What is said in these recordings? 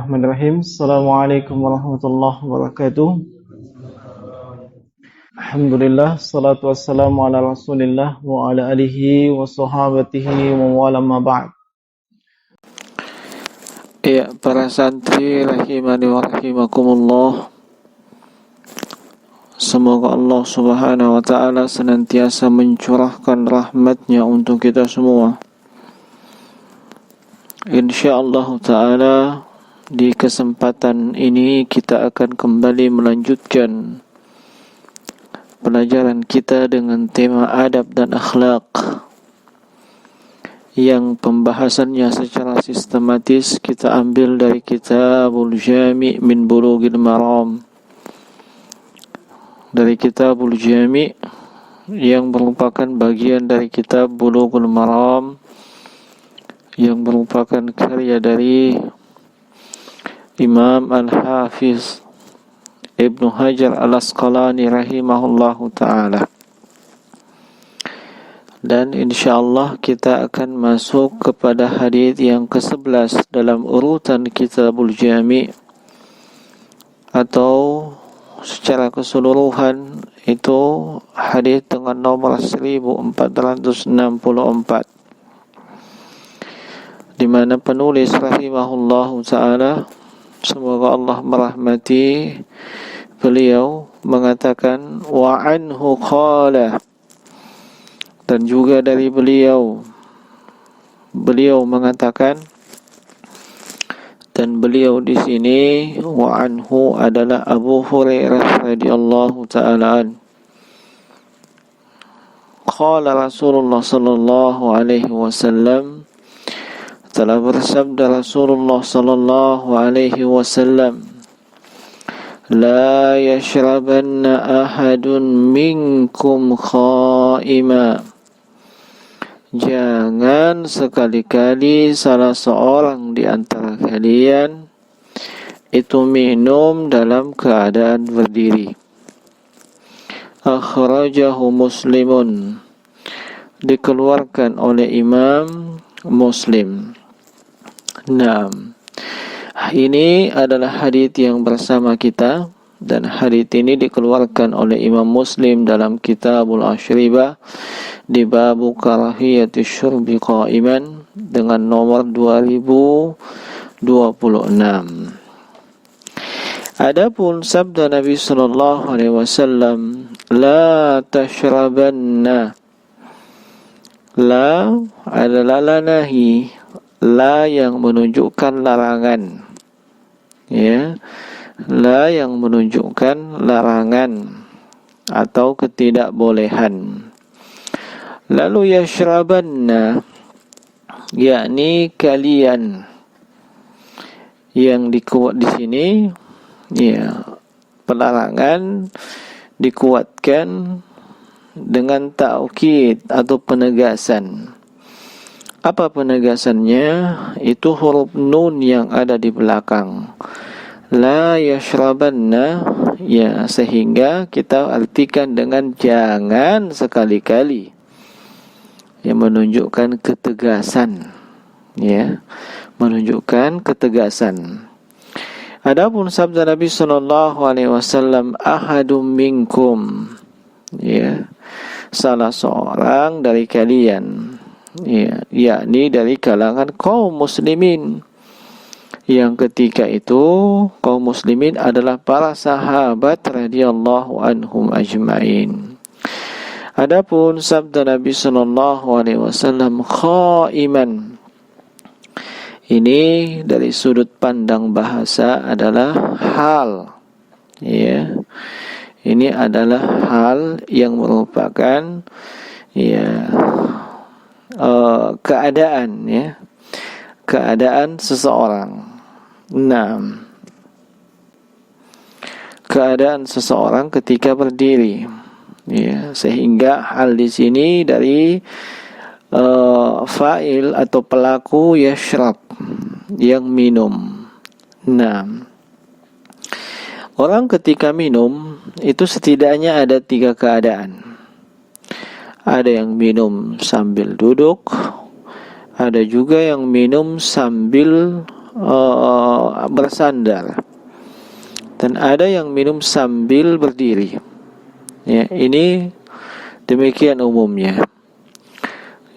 Bismillahirrahmanirrahim. Assalamualaikum warahmatullahi wabarakatuh. Alhamdulillah, salatu wassalamu ala rasulillah wa ala alihi wa sahabatihi wa wala ma ba'd. Ya, para santri rahimani wa rahimakumullah. Semoga Allah subhanahu wa ta'ala senantiasa mencurahkan rahmatnya untuk kita semua. InsyaAllah ta'ala di kesempatan ini kita akan kembali melanjutkan pelajaran kita dengan tema adab dan akhlak, yang pembahasannya secara sistematis kita ambil dari Kitabul Jami' min Bulughil Maram, dari Kitabul Jami' yang merupakan bagian dari kitab Bulughul Maram, yang merupakan karya dari Imam Al-Hafiz Ibnu Hajar Al-Asqalani rahimahullahu ta'ala. Dan insyaallah kita akan masuk kepada hadis yang ke-11 dalam urutan Kitabul Jami', atau secara keseluruhan itu hadis dengan nomor 1464, di mana penulis rahimahullahu ta'ala, semoga Allah merahmati beliau, mengatakan wa anhu qala, dan juga dari beliau mengatakan, dan beliau di sini wa anhu adalah Abu Hurairah radhiyallahu ta'ala an. Qala Rasulullah sallallahu alaihi wasallam, telah bersabda Rasulullah sallallahu alaihi wasallam, la yashrabanna ahadun minkum kha'ima, jangan sekali-kali salah seorang di antara kalian itu minum dalam keadaan berdiri. Akhrajahu Muslimun, dikeluarkan oleh Imam Muslim. Nah, ini adalah hadits yang bersama kita, dan hadits ini dikeluarkan oleh Imam Muslim dalam Kitabul Ashribah di babu karahiyatis syurbi qa'iman dengan nomor 2026. Adapun sabda Nabi sallallahu alaihi wasallam, la tashrabanna, la adalah nahi, la yang menunjukkan larangan, ya, la yang menunjukkan larangan atau ketidakbolehan. Lalu yashrabanna, yakni kalian, yang dikuat di sini, ya, pelarangan dikuatkan dengan taukid atau penegasan. Apa penegasannya? Itu huruf nun yang ada di belakang. La yashrabanna, ya, sehingga kita artikan dengan jangan sekali-kali, yang menunjukkan ketegasan, ya, menunjukkan ketegasan. Adapun sabda Nabi sallallahu alaihi wasallam, ahadum minkum, ya, salah seorang dari kalian, ya, yakni dari kalangan kaum muslimin, yang ketika itu kaum muslimin adalah para sahabat radhiyallahu anhum ajma'in. Adapun sabda Nabi sallallahu alaihi wasallam qaiman, ini dari sudut pandang bahasa adalah hal, ya, ini adalah hal yang merupakan, ya, keadaan, ya, keadaan seseorang. Nah, keadaan seseorang ketika berdiri, ya, sehingga hal di sini dari fa'il atau pelaku yashrab, yang minum. Nah, orang ketika minum itu setidaknya ada 3 keadaan. Ada yang minum sambil duduk, ada juga yang minum sambil bersandar, dan ada yang minum sambil berdiri. Ya, ini demikian umumnya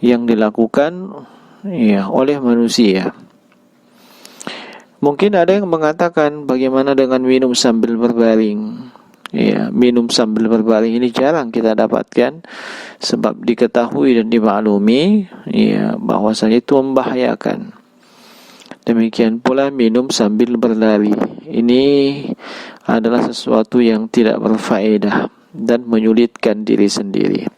yang dilakukan ya oleh manusia. Mungkin ada yang mengatakan, bagaimana dengan minum sambil berbaring? Ya, minum sambil berbaring ini jarang kita dapatkan, sebab diketahui dan dimaklumi ya bahwasanya itu membahayakan. Demikian pula minum sambil berlari. Ini adalah sesuatu yang tidak berfaedah dan menyulitkan diri sendiri.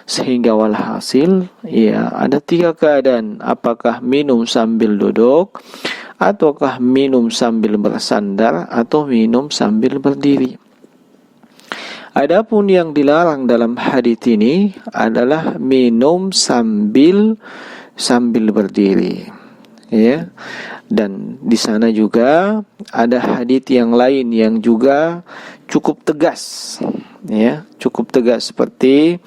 Sehingga walhasil ya ada 3 keadaan, apakah minum sambil duduk, ataukah minum sambil bersandar, atau minum sambil berdiri. Adapun yang dilarang dalam hadis ini adalah minum sambil berdiri. Ya. Dan di sana juga ada hadis yang lain yang juga cukup tegas. Ya, cukup tegas seperti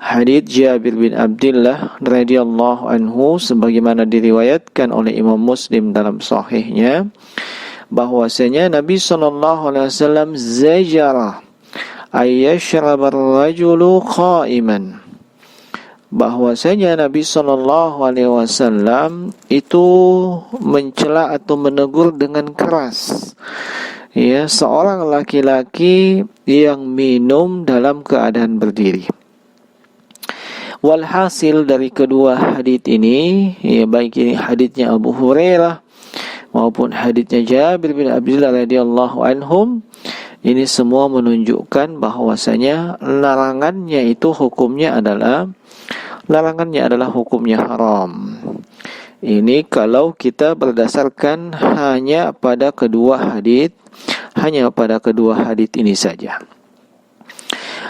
hadis Jabir bin Abdullah radhiyallahu anhu sebagaimana diriwayatkan oleh Imam Muslim dalam sahihnya, bahwasanya Nabi sallallahu alaihi wasallam zajara ayyashraba ar-rajulu qa'iman, bahwasanya Nabi sallallahu alaihi wasallam itu mencela atau menegur dengan keras ya seorang laki-laki yang minum dalam keadaan berdiri. Walhasil dari kedua hadis ini, ya baik ini hadisnya Abu Hurairah maupun hadisnya Jabir bin Abdullah radhiyallahu anhum, ini semua menunjukkan bahwasanya larangannya adalah hukumnya haram. Ini kalau kita berdasarkan hanya pada kedua hadis ini saja.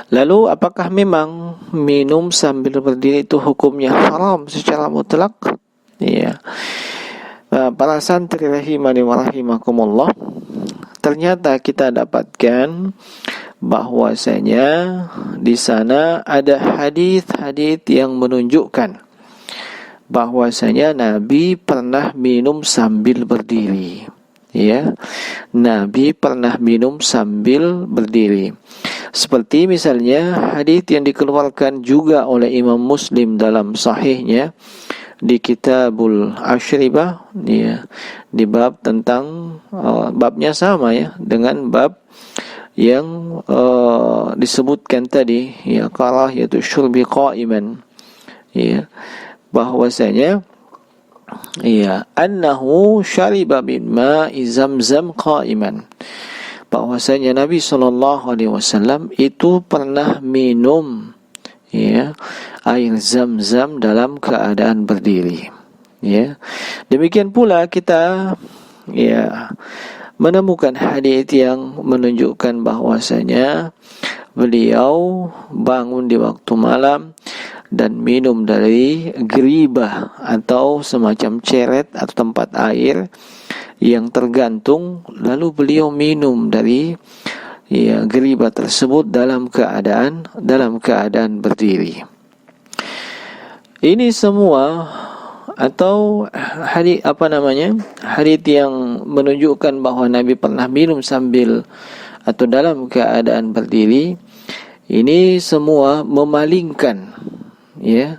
Lalu apakah memang minum sambil berdiri itu hukumnya haram secara mutlak? Ya. Para santri rahimani wa rahimakumullah, ternyata kita dapatkan bahwasanya di sana ada hadis-hadis yang menunjukkan bahwasanya Nabi pernah minum sambil berdiri. Ya, Nabi pernah minum sambil berdiri. Seperti misalnya hadis yang dikeluarkan juga oleh Imam Muslim dalam sahihnya di Kitabul Ashribah, ya, di bab tentang babnya sama ya dengan bab yang disebutkan tadi, ya, karahiyatu syurbi qa'iman, ya, bahwasanya ya annahu syariba min ma'i zamzam qa'iman, bahwasanya Nabi sallallahu alaihi wasallam itu pernah minum ya air zam-zam dalam keadaan berdiri. Ya, demikian pula kita ya menemukan hadis yang menunjukkan bahwasanya beliau bangun di waktu malam dan minum dari geribah atau semacam ceret atau tempat air yang tergantung, lalu beliau minum dari ya geribah tersebut dalam keadaan berdiri. Ini semua atau hadis hadis yang menunjukkan bahwa Nabi pernah minum sambil atau dalam keadaan berdiri, ini semua memalingkan ya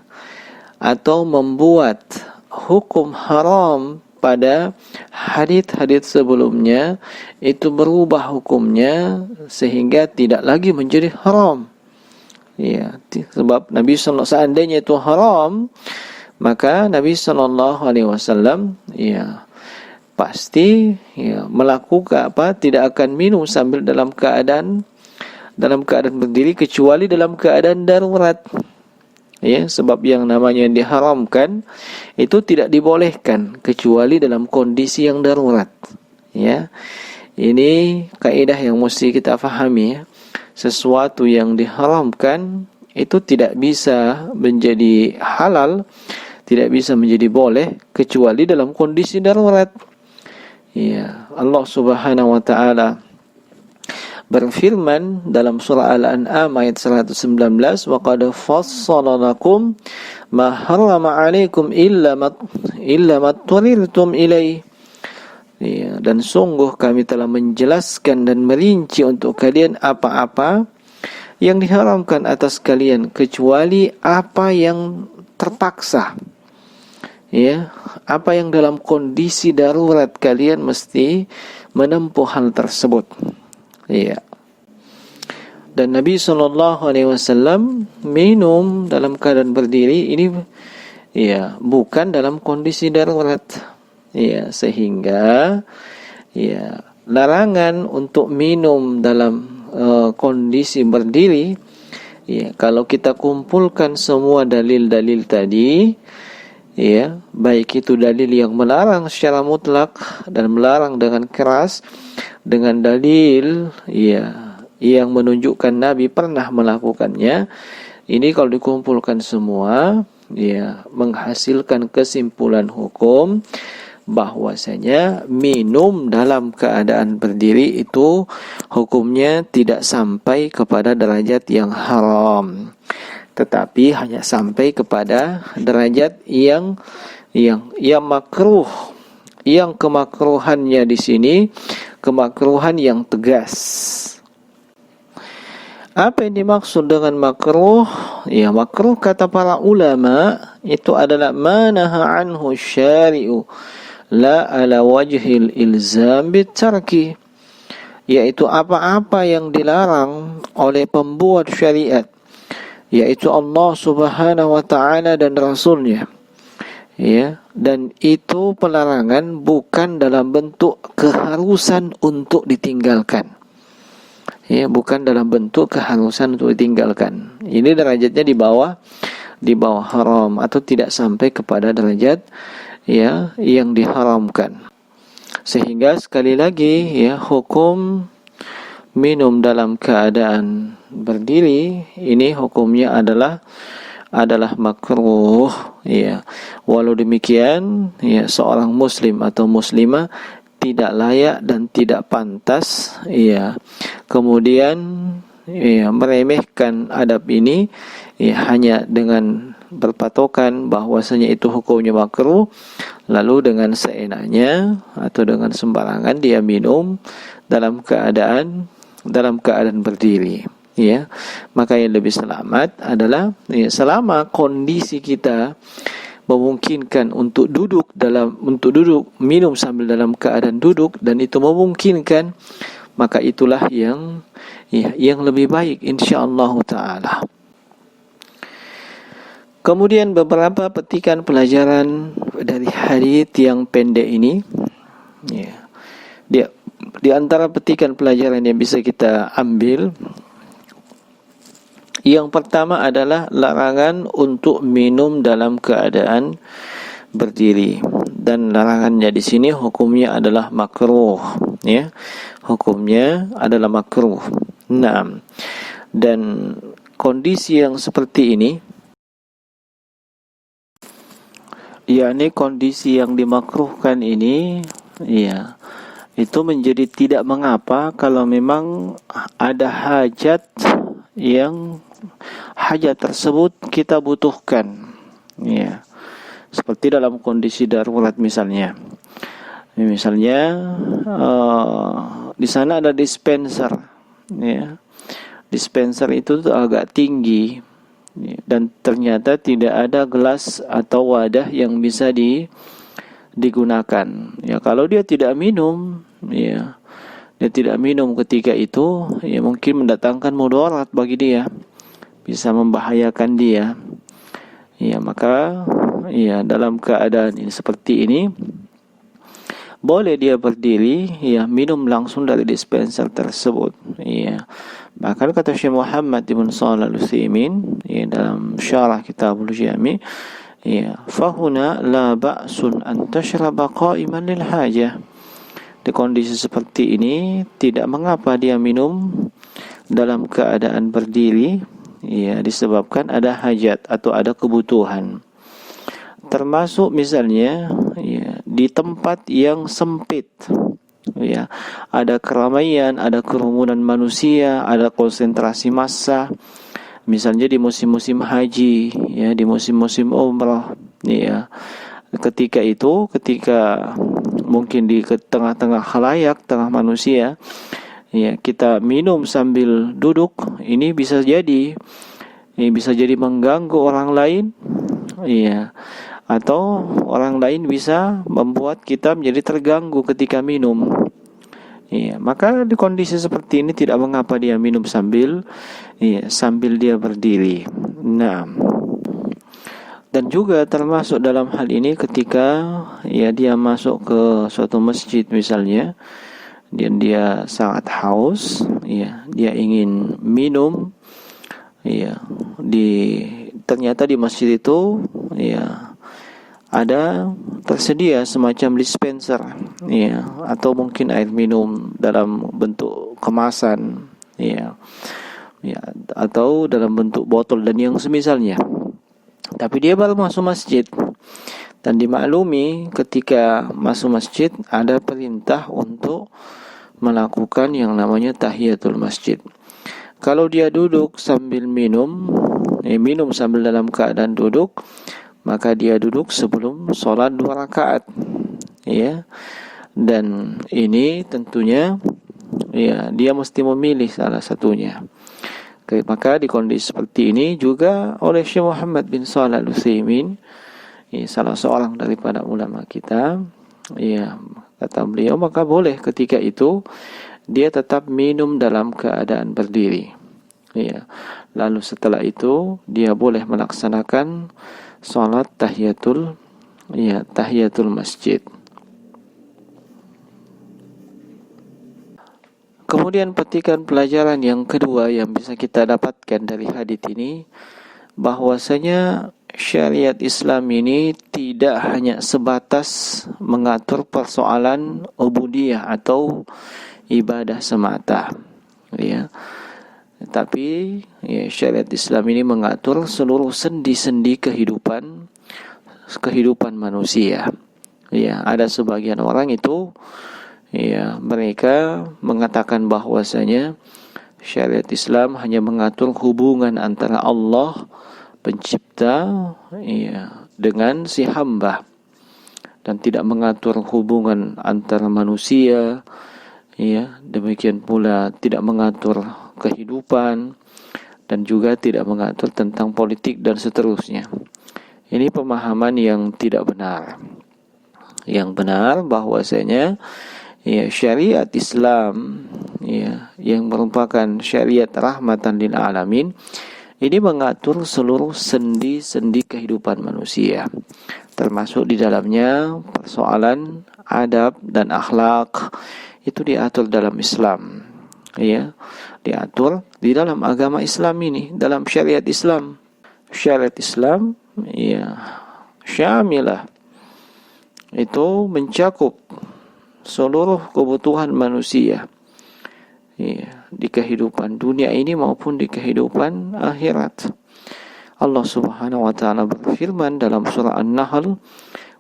atau membuat hukum haram pada hadis-hadis sebelumnya itu berubah hukumnya sehingga tidak lagi menjadi haram. Ya, sebab Nabi sallallahu seandainya itu haram, maka Nabi sallallahu alaihi wasallam ya pasti ya melakukan tidak akan minum sambil dalam keadaan berdiri kecuali dalam keadaan darurat. Ya, sebab yang namanya diharamkan itu tidak dibolehkan kecuali dalam kondisi yang darurat. Ya. Ini kaidah yang mesti kita fahami ya. Sesuatu yang diharamkan itu tidak bisa menjadi halal, tidak bisa menjadi boleh kecuali dalam kondisi darurat. Ya, Allah Subhanahu wa taala berfirman dalam surah Al-An'am ayat 119, wa qad fassala lakum ma harrama 'alaikum illa ma turirtum ilaihi, Ya, dan sungguh kami telah menjelaskan dan merinci untuk kalian apa-apa yang diharamkan atas kalian kecuali apa yang terpaksa. Ya, apa yang dalam kondisi darurat kalian mesti menempuh hal tersebut. Ya. Dan Nabi SAW minum dalam keadaan berdiri ini ya bukan dalam kondisi darurat. Ya, sehingga ya larangan untuk minum dalam kondisi berdiri ya, kalau kita kumpulkan semua dalil-dalil tadi ya, baik itu dalil yang melarang secara mutlak dan melarang dengan keras, dengan dalil ya yang menunjukkan Nabi pernah melakukannya, ini kalau dikumpulkan semua ya menghasilkan kesimpulan hukum bahwasanya minum dalam keadaan berdiri itu hukumnya tidak sampai kepada derajat yang haram, tetapi hanya sampai kepada derajat yang makruh. Yang kemakruhannya di sini kemakruhan yang tegas. Apa yang dimaksud dengan makruh? Ya, makruh kata para ulama itu adalah manaha anhu syari'u la ala wajhil ilzam bitarki, yaitu apa-apa yang dilarang oleh pembuat syariat, yaitu Allah Subhanahu wa taala dan Rasulnya. Ya, dan itu pelarangan bukan dalam bentuk keharusan untuk ditinggalkan. Ya, bukan dalam bentuk keharusan untuk ditinggalkan. Ini derajatnya di bawah haram atau tidak sampai kepada derajat ya yang diharamkan. Sehingga sekali lagi ya, hukum minum dalam keadaan berdiri ini hukumnya adalah makruh ya. Walau demikian ya, seorang muslim atau muslimah tidak layak dan tidak pantas ya kemudian ya meremehkan adab ini ya hanya dengan berpatokan bahwasanya itu hukumnya makruh, lalu dengan seenaknya atau dengan sembarangan dia minum dalam keadaan berdiri ya. Maka yang lebih selamat adalah ya, selama kondisi kita memungkinkan untuk duduk minum sambil dalam keadaan duduk dan itu memungkinkan, maka itulah yang lebih baik insyaallah taala. Kemudian beberapa petikan pelajaran dari hadits yang pendek ini ya. Di antara petikan pelajaran yang bisa kita ambil, yang pertama adalah larangan untuk minum dalam keadaan berdiri, dan larangannya di sini hukumnya adalah makruh ya. Hukumnya adalah makruh. Nah, dan kondisi yang seperti ini, yakni kondisi yang dimakruhkan ini ya, itu menjadi tidak mengapa kalau memang ada hajat yang hajat tersebut kita butuhkan ya, seperti dalam kondisi darurat misalnya di sana ada dispenser ya. Dispenser itu agak tinggi ya, dan ternyata tidak ada gelas atau wadah yang bisa digunakan ya. Kalau dia tidak minum ya, dia tidak minum ketika itu ya, mungkin mendatangkan mudarat bagi dia, bisa membahayakan dia ya. Maka ya dalam keadaan ini seperti ini boleh dia berdiri ya, minum langsung dari dispenser tersebut ya. Bahkan kata Syekh Muhammad Ibn Shalih Al-Utsaimin ya, dalam syarah Kitabul Jami ya, fahuna la ba'sun an tashraba qa'iman lil hajah. Di kondisi seperti ini tidak mengapa dia minum dalam keadaan berdiri ya, disebabkan ada hajat atau ada kebutuhan. Termasuk misalnya ya, di tempat yang sempit ya, ada keramaian, ada kerumunan manusia, ada konsentrasi massa, misalnya di musim-musim haji ya, di musim-musim umrah ya. Ketika mungkin di tengah-tengah khalayak, tengah manusia, ya, kita minum sambil duduk, ini bisa jadi mengganggu orang lain, ya, atau orang lain bisa membuat kita menjadi terganggu ketika minum. Ya, maka di kondisi seperti ini tidak mengapa dia minum sambil dia berdiri. Nah, dan juga termasuk dalam hal ini ketika dia masuk ke suatu masjid misalnya, dan dia sangat haus, dia ingin minum, ternyata di masjid itu ada tersedia semacam dispenser, atau mungkin air minum dalam bentuk kemasan, atau dalam bentuk botol dan yang semisalnya. Tapi dia baru masuk masjid, dan dimaklumi ketika masuk masjid ada perintah untuk melakukan yang namanya tahiyatul masjid. Kalau dia duduk sambil minum sambil dalam keadaan duduk, maka dia duduk sebelum sholat 2 rakaat, dan ini tentunya dia mesti memilih salah satunya. Maka di kondisi seperti ini juga oleh Syekh Muhammad bin Shalih Al-Utsaimin, salah seorang daripada ulama kita, kata beliau, maka boleh ketika itu dia tetap minum dalam keadaan berdiri. Lalu setelah itu dia boleh melaksanakan salat tahiyatul masjid. Kemudian petikan pelajaran yang kedua yang bisa kita dapatkan dari hadits ini, bahwasanya syariat Islam ini tidak hanya sebatas mengatur persoalan ubudiyah atau ibadah semata, tapi syariat Islam ini mengatur seluruh sendi-sendi kehidupan manusia. Ada sebagian orang itu mereka mengatakan bahwasanya syariat Islam hanya mengatur hubungan antara Allah pencipta dengan si hamba, dan tidak mengatur hubungan antara manusia, demikian pula tidak mengatur kehidupan, dan juga tidak mengatur tentang politik dan seterusnya. Ini pemahaman yang tidak benar. Yang benar bahwasanya syariat Islam yang merupakan syariat rahmatan lil alamin ini mengatur seluruh sendi-sendi kehidupan manusia, termasuk di dalamnya persoalan adab dan akhlak. Itu diatur dalam Islam, diatur di dalam agama Islam ini, dalam syariat Islam. Syariat Islam syamilah, itu mencakup seluruh kebutuhan manusia, di kehidupan dunia ini maupun di kehidupan akhirat. Allah Subhanahu wa taala berfirman dalam surah An-Nahl,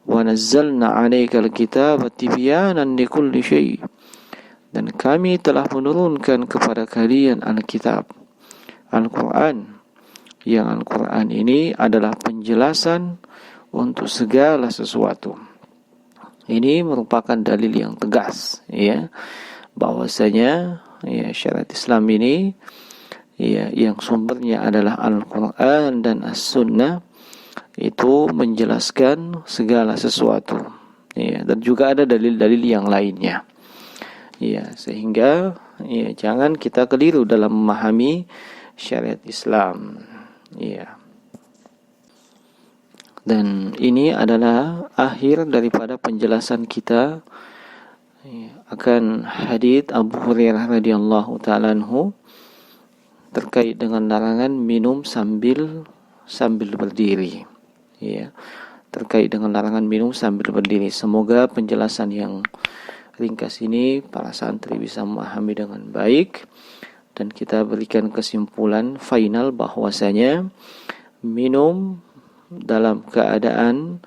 "Wa nazzalna 'alaikal kitaba tibyanan likulli syai'." Dan kami telah menurunkan kepada kalian Alkitab, Al-Quran, yang Al-Quran ini adalah penjelasan untuk segala sesuatu. Ini merupakan dalil yang tegas, bahwasanya syariat Islam ini yang sumbernya adalah Al-Quran dan As-Sunnah, itu menjelaskan segala sesuatu, dan juga ada dalil-dalil yang lainnya, sehingga jangan kita keliru dalam memahami syariat Islam, Dan ini adalah akhir daripada penjelasan kita akan hadits Abu Hurairah radhiyallahu ta'ala anhu terkait dengan larangan minum sambil berdiri. Terkait dengan larangan minum sambil berdiri. Semoga penjelasan yang ringkas ini para santri bisa memahami dengan baik, dan kita berikan kesimpulan final bahwasanya minum dalam keadaan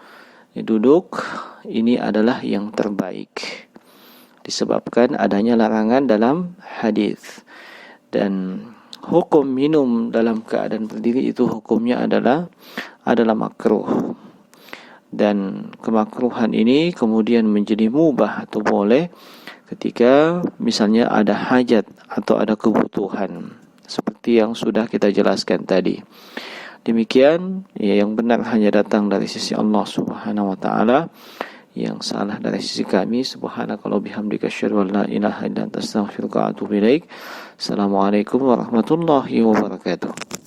duduk ini adalah yang terbaik, disebabkan adanya larangan dalam hadis. Dan hukum minum dalam keadaan berdiri itu hukumnya adalah makruh. dan kemakruhan ini kemudian menjadi mubah atau boleh ketika misalnya ada hajat atau ada kebutuhan seperti yang sudah kita jelaskan tadi. Demikian, ya, yang benar hanya datang dari sisi Allah Subhanahu wa taala, yang salah dari sisi kami. Subhanakallahumma bihamdika asyhadu an la ilaha illa anta astaghfiruka wa atubu ilaik. Assalamualaikum warahmatullahi wabarakatuh.